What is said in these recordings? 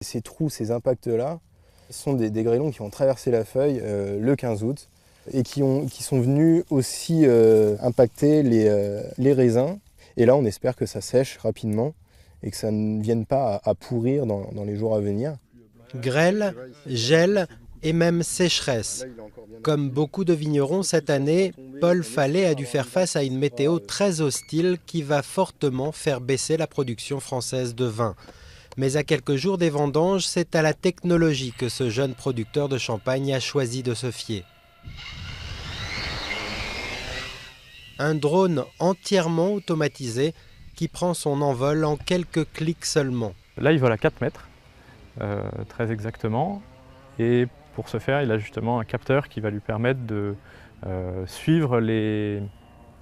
Ces trous, ces impacts-là, sont des grêlons qui ont traversé la feuille le 15 août et qui sont venus aussi impacter les raisins. Et là, on espère que ça sèche rapidement et que ça ne vienne pas à pourrir dans les jours à venir. Grêle, gel et même sécheresse. Comme beaucoup de vignerons cette année, Paul Fallet a dû faire face à une météo très hostile qui va fortement faire baisser la production française de vin. Mais à quelques jours des vendanges, c'est à la technologie que ce jeune producteur de champagne a choisi de se fier. Un drone entièrement automatisé qui prend son envol en quelques clics seulement. Là, il vole à 4 mètres, très exactement. Et pour ce faire, il a justement un capteur qui va lui permettre de suivre les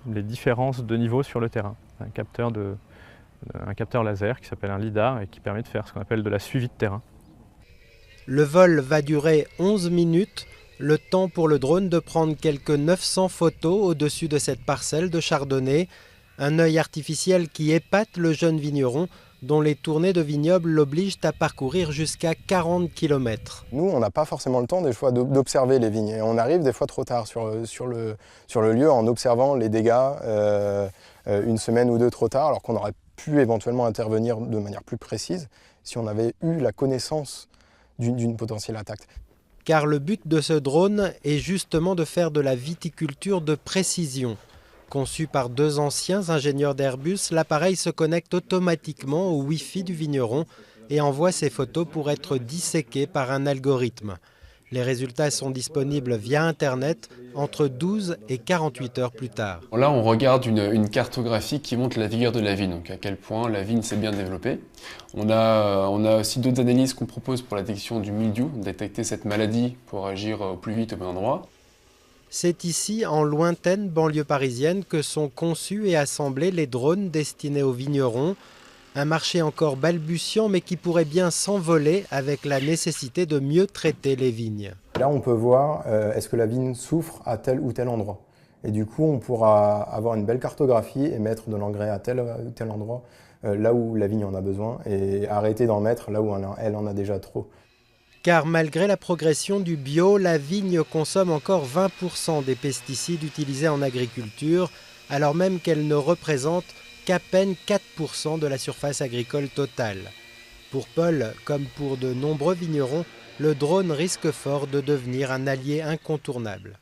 différences de niveau sur le terrain. Un capteur laser qui s'appelle un lidar et qui permet de faire ce qu'on appelle de la suivi de terrain. Le vol va durer 11 minutes, le temps pour le drone de prendre quelques 900 photos au-dessus de cette parcelle de chardonnay. Un œil artificiel qui épate le jeune vigneron dont les tournées de vignobles l'obligent à parcourir jusqu'à 40 km. Nous, on n'a pas forcément le temps des fois d'observer les vignes. Et on arrive des fois trop tard sur le lieu en observant les dégâts une semaine ou deux trop tard, alors qu'on aurait pu éventuellement intervenir de manière plus précise si on avait eu la connaissance d'une potentielle attaque. Car le but de ce drone est justement de faire de la viticulture de précision. Conçu par deux anciens ingénieurs d'Airbus, l'appareil se connecte automatiquement au Wi-Fi du vigneron et envoie ses photos pour être disséquées par un algorithme. Les résultats sont disponibles via Internet entre 12 et 48 heures plus tard. Là, on regarde une cartographie qui montre la vigueur de la vigne, donc à quel point la vigne s'est bien développée. On a aussi d'autres analyses qu'on propose pour la détection du mildiou, détecter cette maladie pour agir au plus vite au bon endroit. C'est ici, en lointaine banlieue parisienne, que sont conçus et assemblés les drones destinés aux vignerons. Un marché encore balbutiant, mais qui pourrait bien s'envoler avec la nécessité de mieux traiter les vignes. Là, on peut voir est-ce que la vigne souffre à tel ou tel endroit. Et du coup, on pourra avoir une belle cartographie et mettre de l'engrais à tel ou tel endroit, là où la vigne en a besoin, et arrêter d'en mettre là où elle en a déjà trop. Car malgré la progression du bio, la vigne consomme encore 20% des pesticides utilisés en agriculture, alors même qu'elle ne représente qu'à peine 4% de la surface agricole totale. Pour Paul, comme pour de nombreux vignerons, le drone risque fort de devenir un allié incontournable.